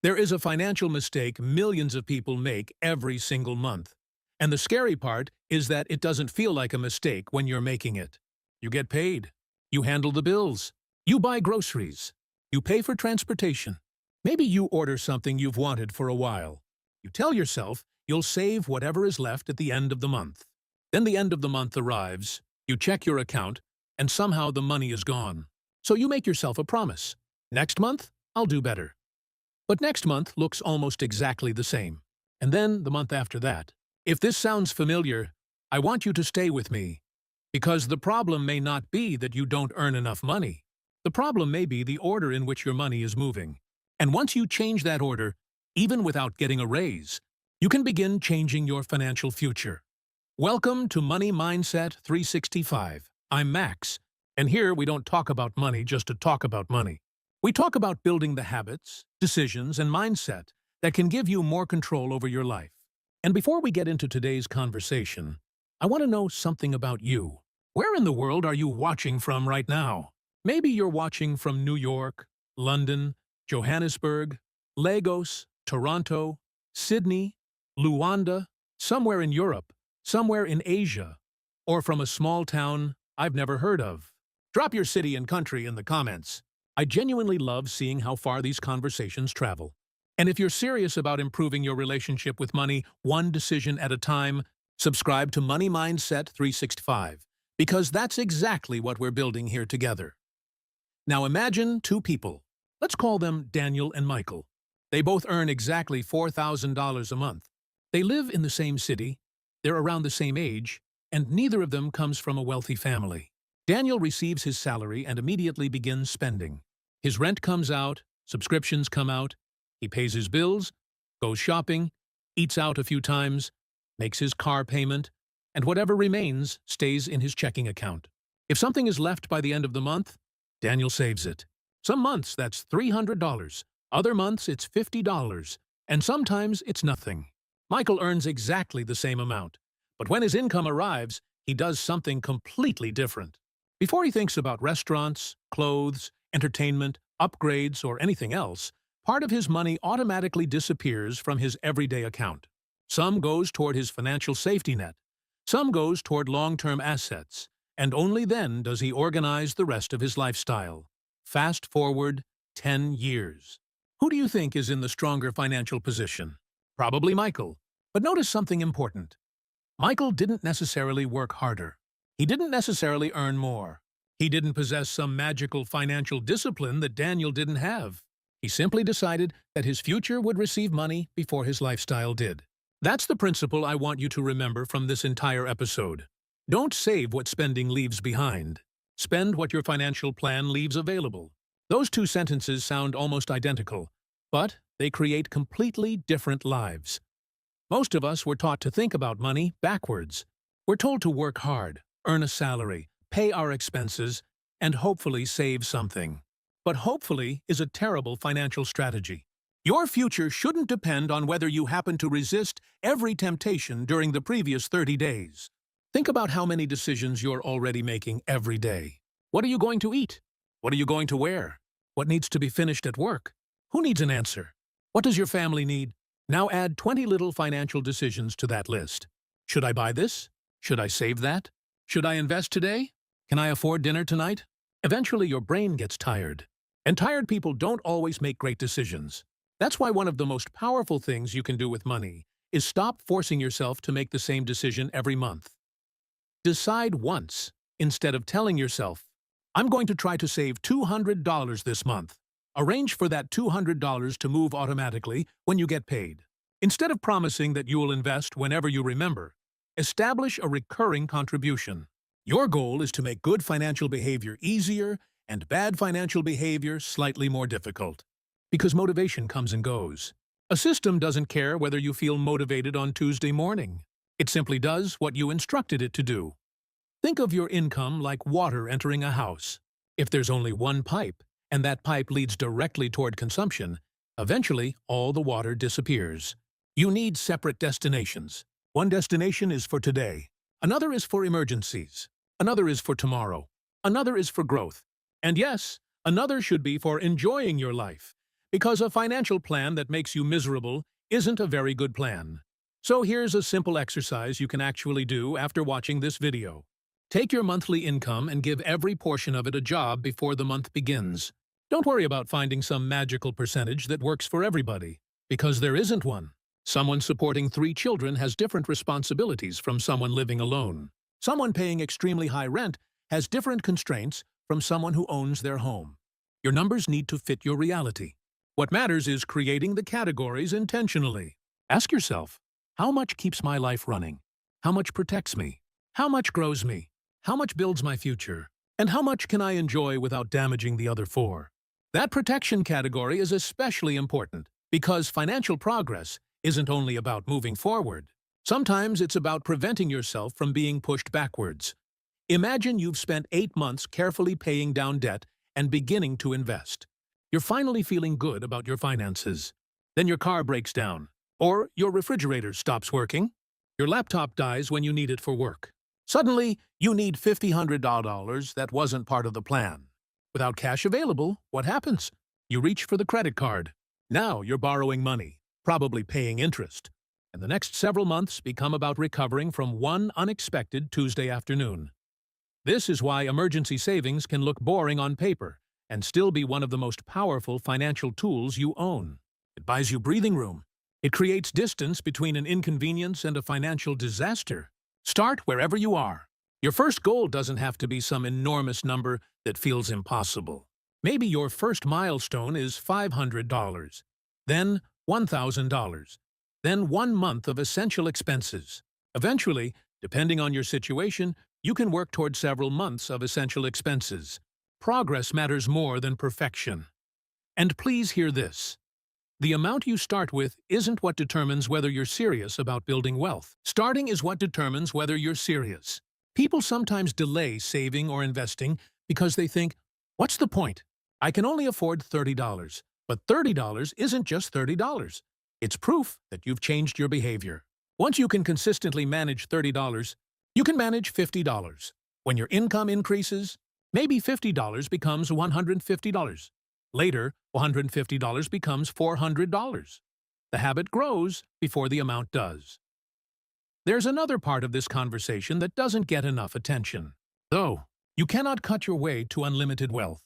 There is a financial mistake millions of people make every single month. And the scary part is that it doesn't feel like a mistake when you're making it. You get paid. You handle the bills. You buy groceries. You pay for transportation. Maybe you order something you've wanted for a while. You tell yourself you'll save whatever is left at the end of the month. Then the end of the month arrives, you check your account, and somehow the money is gone. So you make yourself a promise. Next month, I'll do better. But next month looks almost exactly the same. And then the month after that. If this sounds familiar, I want you to stay with me. Because the problem may not be that you don't earn enough money. The problem may be the order in which your money is moving. And once you change that order, even without getting a raise, you can begin changing your financial future. Welcome to Money Mindset 365. I'm Max, and here we don't talk about money just to talk about money. We talk about building the habits, decisions, and mindset that can give you more control over your life. And before we get into today's conversation, I want to know something about you. Where in the world are you watching from right now? Maybe you're watching from New York, London, Johannesburg, Lagos, Toronto, Sydney, Luanda, somewhere in Europe, somewhere in Asia, or from a small town I've never heard of. Drop your city and country in the comments. I genuinely love seeing how far these conversations travel. And if you're serious about improving your relationship with money one decision at a time, subscribe to Money Mindset 365, because that's exactly what we're building here together. Now imagine two people. Let's call them Daniel and Michael. They both earn exactly $4,000 a month. They live in the same city, they're around the same age, and neither of them comes from a wealthy family. Daniel receives his salary and immediately begins spending. His rent comes out, subscriptions come out, he pays his bills, goes shopping, eats out a few times, makes his car payment, and whatever remains stays in his checking account. If something is left by the end of the month, Daniel saves it. Some months that's $300, other months it's $50, and sometimes it's nothing. Michael earns exactly the same amount, but when his income arrives, he does something completely different. Before he thinks about restaurants, clothes, entertainment, upgrades, or anything else, part of his money automatically disappears from his everyday account. Some goes toward his financial safety net, some goes toward long-term assets, and only then does he organize the rest of his lifestyle. Fast forward 10 years. Who do you think is in the stronger financial position? Probably Michael. But notice something important. Michael didn't necessarily work harder. He didn't necessarily earn more. He didn't possess some magical financial discipline that Daniel didn't have. He simply decided that his future would receive money before his lifestyle did. That's the principle I want you to remember from this entire episode. Don't save what spending leaves behind. Spend what your financial plan leaves available. Those two sentences sound almost identical, but they create completely different lives. Most of us were taught to think about money backwards. We're told to work hard, earn a salary, pay our expenses, and hopefully save something. But hopefully is a terrible financial strategy. Your future shouldn't depend on whether you happen to resist every temptation during the previous 30 days. Think about how many decisions you're already making every day. What are you going to eat? What are you going to wear? What needs to be finished at work? Who needs an answer? What does your family need? Now add 20 little financial decisions to that list. Should I buy this? Should I save that? Should I invest today? Can I afford dinner tonight? Eventually your brain gets tired. And tired people don't always make great decisions. That's why one of the most powerful things you can do with money is stop forcing yourself to make the same decision every month. Decide once, instead of telling yourself, I'm going to try to save $200 this month. Arrange for that $200 to move automatically when you get paid. Instead of promising that you will invest whenever you remember, establish a recurring contribution. Your goal is to make good financial behavior easier and bad financial behavior slightly more difficult. Because motivation comes and goes. A system doesn't care whether you feel motivated on Tuesday morning. It simply does what you instructed it to do. Think of your income like water entering a house. If there's only one pipe, and that pipe leads directly toward consumption, eventually all the water disappears. You need separate destinations. One destination is for today. Another is for emergencies. Another is for tomorrow. Another is for growth. And yes, another should be for enjoying your life. because a financial plan that makes you miserable isn't a very good plan. So here's a simple exercise you can actually do after watching this video. Take your monthly income and give every portion of it a job before the month begins. Don't worry about finding some magical percentage that works for everybody, because there isn't one. Someone supporting 3 children has different responsibilities from someone living alone. Someone paying extremely high rent has different constraints from someone who owns their home. Your numbers need to fit your reality. What matters is creating the categories intentionally. Ask yourself, how much keeps my life running? How much protects me? How much grows me? How much builds my future? And how much can I enjoy without damaging the other 4? That protection category is especially important because financial progress isn't only about moving forward. Sometimes it's about preventing yourself from being pushed backwards. Imagine you've spent 8 months carefully paying down debt and beginning to invest. You're finally feeling good about your finances. Then your car breaks down, or your refrigerator stops working. Your laptop dies when you need it for work. Suddenly, you need $100 that wasn't part of the plan. Without cash available, what happens? You reach for the credit card. Now you're borrowing money, probably paying interest. And the next several months become about recovering from one unexpected Tuesday afternoon. This is why emergency savings can look boring on paper and still be one of the most powerful financial tools you own. It buys you breathing room. It creates distance between an inconvenience and a financial disaster. Start wherever you are. Your first goal doesn't have to be some enormous number that feels impossible. Maybe your first milestone is $500, then $1,000, then 1 month of essential expenses. Eventually, depending on your situation, you can work toward several months of essential expenses. Progress matters more than perfection. And please hear this. The amount you start with isn't what determines whether you're serious about building wealth. Starting is what determines whether you're serious. People sometimes delay saving or investing because they think, what's the point? I can only afford $30. But $30 isn't just $30. It's proof that you've changed your behavior. Once you can consistently manage $30, you can manage $50. When your income increases, maybe $50 becomes $150. Later, $150 becomes $400. The habit grows before the amount does. There's another part of this conversation that doesn't get enough attention. Though, you cannot cut your way to unlimited wealth.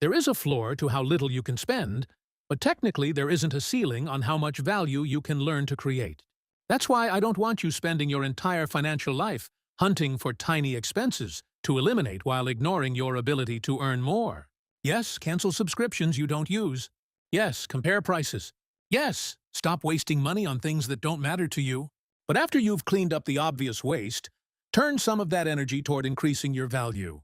There is a floor to how little you can spend, but technically there isn't a ceiling on how much value you can learn to create. That's why I don't want you spending your entire financial life hunting for tiny expenses to eliminate while ignoring your ability to earn more. Yes, cancel subscriptions you don't use. Yes, compare prices. Yes, stop wasting money on things that don't matter to you. But after you've cleaned up the obvious waste, turn some of that energy toward increasing your value.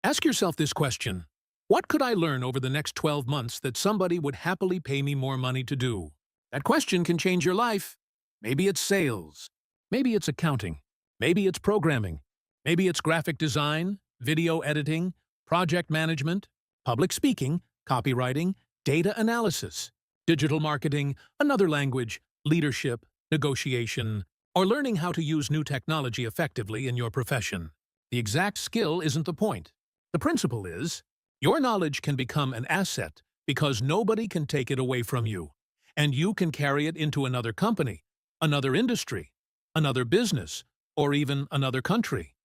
Ask yourself this question. What could I learn over the next 12 months that somebody would happily pay me more money to do? That question can change your life. Maybe it's sales. Maybe it's accounting. Maybe it's programming. Maybe it's graphic design, video editing, project management, public speaking, copywriting, data analysis, digital marketing, another language, leadership, negotiation, or learning how to use new technology effectively in your profession. The exact skill isn't the point. The principle is, your knowledge can become an asset because nobody can take it away from you, and you can carry it into another company, another industry, another business, or even another country.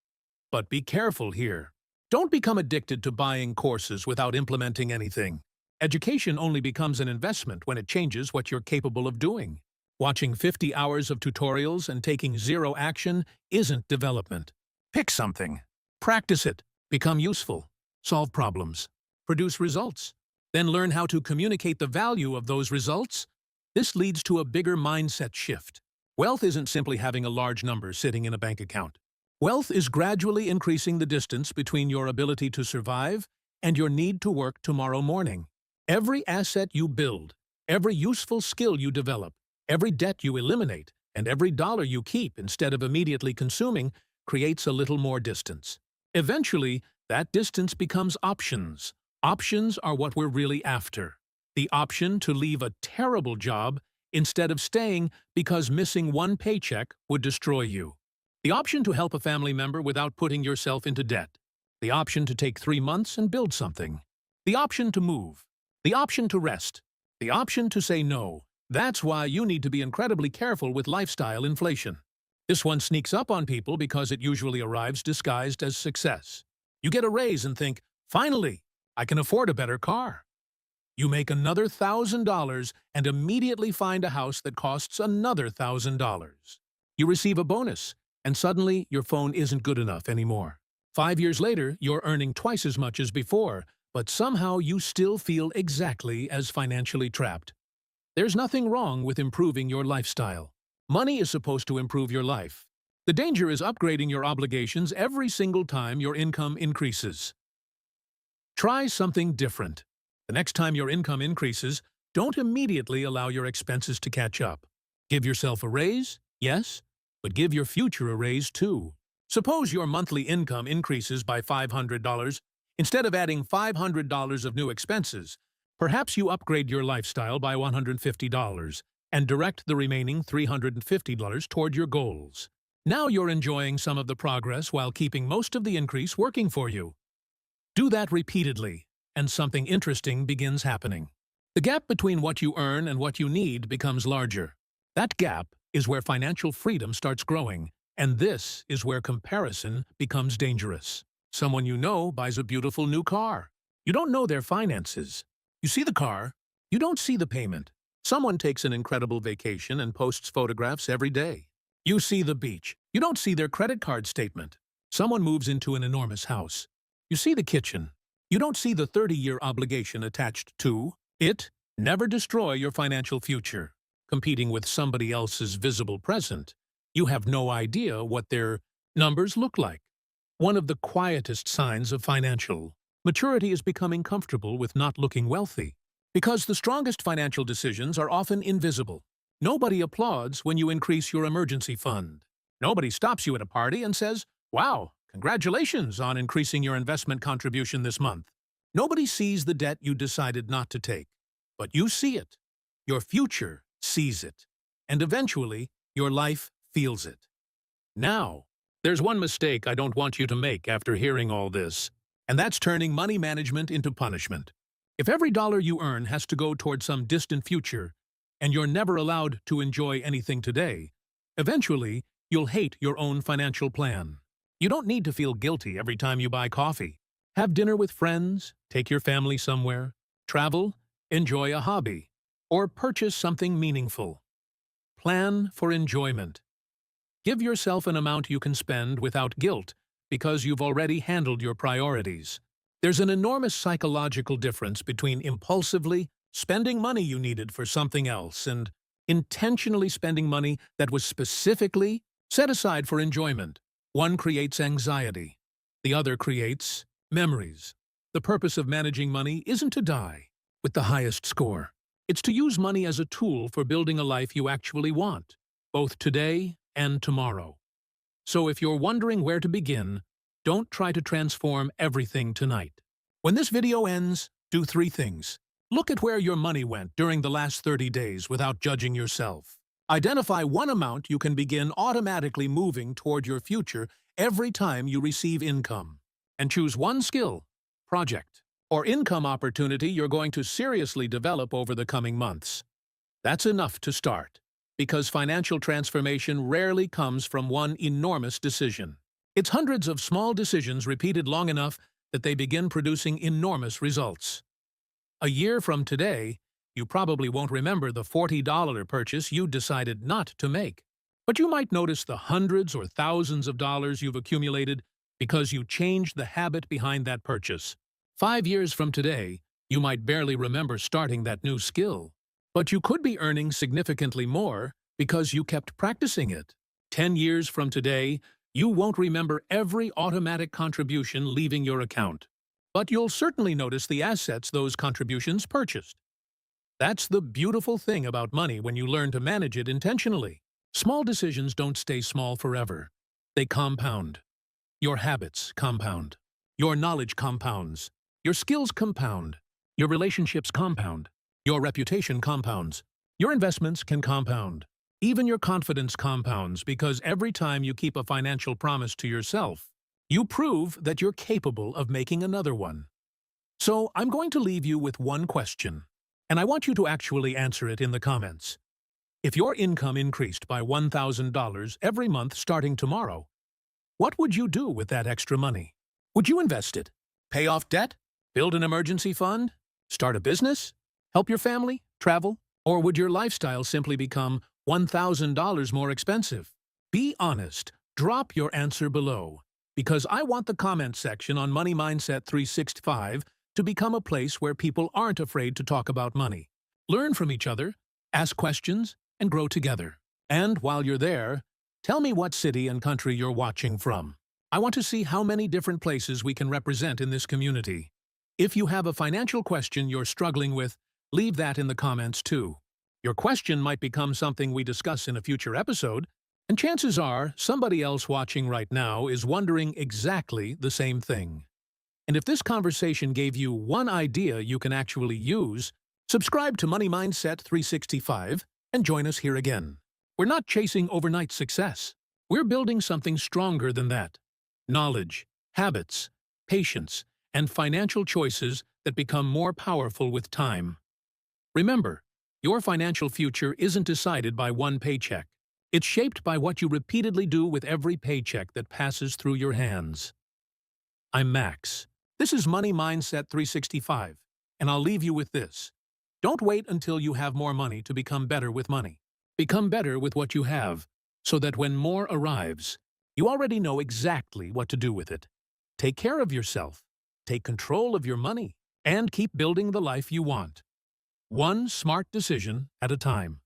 But be careful here. Don't become addicted to buying courses without implementing anything. Education only becomes an investment when it changes what you're capable of doing. Watching 50 hours of tutorials and taking zero action isn't development. Pick something. Practice it. Become useful. Solve problems. Produce results. Then learn how to communicate the value of those results. This leads to a bigger mindset shift. Wealth isn't simply having a large number sitting in a bank account. Wealth is gradually increasing the distance between your ability to survive and your need to work tomorrow morning. Every asset you build, every useful skill you develop, every debt you eliminate, and every dollar you keep instead of immediately consuming creates a little more distance. Eventually, that distance becomes options. Options are what we're really after. The option to leave a terrible job instead of staying because missing one paycheck would destroy you. The option to help a family member without putting yourself into debt. The option to take 3 months and build something. The option to move. The option to rest. The option to say no. That's why you need to be incredibly careful with lifestyle inflation. This one sneaks up on people because it usually arrives disguised as success. You get a raise and think, finally, I can afford a better car. You make another $1,000 and immediately find a house that costs another $1,000. You receive a bonus, and suddenly your phone isn't good enough anymore. 5 years later, you're earning twice as much as before, but somehow you still feel exactly as financially trapped. There's nothing wrong with improving your lifestyle. Money is supposed to improve your life. The danger is upgrading your obligations every single time your income increases. Try something different. The next time your income increases, don't immediately allow your expenses to catch up. Give yourself a raise, yes, but give your future a raise too. Suppose your monthly income increases by $500. Instead of adding $500 of new expenses, perhaps you upgrade your lifestyle by $150 and direct the remaining $350 toward your goals. Now you're enjoying some of the progress while keeping most of the increase working for you. Do that repeatedly, and something interesting begins happening. The gap between what you earn and what you need becomes larger. That gap is where financial freedom starts growing, and this is where comparison becomes dangerous. Someone you know buys a beautiful new car. You don't know their finances. You see the car, you don't see the payment. Someone takes an incredible vacation and posts photographs every day. You see the beach. You don't see their credit card statement. Someone moves into an enormous house. You see the kitchen. You don't see the 30-year obligation attached to it. Never destroy your financial future. Competing with somebody else's visible present, you have no idea what their numbers look like. One of the quietest signs of financial maturity is becoming comfortable with not looking wealthy. Because the strongest financial decisions are often invisible. Nobody applauds when you increase your emergency fund. Nobody stops you at a party and says, "Wow, congratulations on increasing your investment contribution this month." Nobody sees the debt you decided not to take. But you see it. Your future sees it. And eventually, your life feels it. Now, there's one mistake I don't want you to make after hearing all this, and that's turning money management into punishment. If every dollar you earn has to go toward some distant future, and you're never allowed to enjoy anything today, eventually, you'll hate your own financial plan. You don't need to feel guilty every time you buy coffee. Have dinner with friends, take your family somewhere, travel, enjoy a hobby, or purchase something meaningful. Plan for enjoyment. Give yourself an amount you can spend without guilt because you've already handled your priorities. There's an enormous psychological difference between impulsively spending money you needed for something else and intentionally spending money that was specifically set aside for enjoyment. One creates anxiety. The other creates memories. The purpose of managing money isn't to die with the highest score. It's to use money as a tool for building a life you actually want, both today and tomorrow. So if you're wondering where to begin, don't try to transform everything tonight. When this video ends, do 3 things. Look at where your money went during the last 30 days without judging yourself. Identify one amount you can begin automatically moving toward your future every time you receive income. And choose one skill, project, or income opportunity you're going to seriously develop over the coming months. That's enough to start, because financial transformation rarely comes from one enormous decision. It's hundreds of small decisions repeated long enough that they begin producing enormous results. A year from today, you probably won't remember the $40 purchase you decided not to make. But you might notice the hundreds or thousands of dollars you've accumulated because you changed the habit behind that purchase. 5 years from today, you might barely remember starting that new skill. But you could be earning significantly more because you kept practicing it. 10 years from today, you won't remember every automatic contribution leaving your account. But you'll certainly notice the assets those contributions purchased. That's the beautiful thing about money when you learn to manage it intentionally. Small decisions don't stay small forever. They compound. Your habits compound. Your knowledge compounds. Your skills compound. Your relationships compound. Your reputation compounds. Your investments can compound. Even your confidence compounds because every time you keep a financial promise to yourself, you prove that you're capable of making another one. So I'm going to leave you with one question. And I want you to actually answer it in the comments. If your income increased by $1,000 every month starting tomorrow, what would you do with that extra money? Would you invest it? Pay off debt? Build an emergency fund? Start a business? Help your family? Travel? Or would your lifestyle simply become $1,000 more expensive? Be honest. Drop your answer below, because I want the comment section on Money Mindset 365 to become a place where people aren't afraid to talk about money. Learn from each other, ask questions, and grow together. And while you're there, tell me what city and country you're watching from. I want to see how many different places we can represent in this community. If you have a financial question you're struggling with, leave that in the comments too. Your question might become something we discuss in a future episode, and chances are somebody else watching right now is wondering exactly the same thing. And if this conversation gave you one idea you can actually use, subscribe to Money Mindset 365 and join us here again. We're not chasing overnight success. We're building something stronger than that. Knowledge, habits, patience, and financial choices that become more powerful with time. Remember, your financial future isn't decided by one paycheck. It's shaped by what you repeatedly do with every paycheck that passes through your hands. I'm Max. This is Money Mindset 365, and I'll leave you with this. Don't wait until you have more money to become better with money. Become better with what you have, so that when more arrives, you already know exactly what to do with it. Take care of yourself, take control of your money, and keep building the life you want. One smart decision at a time.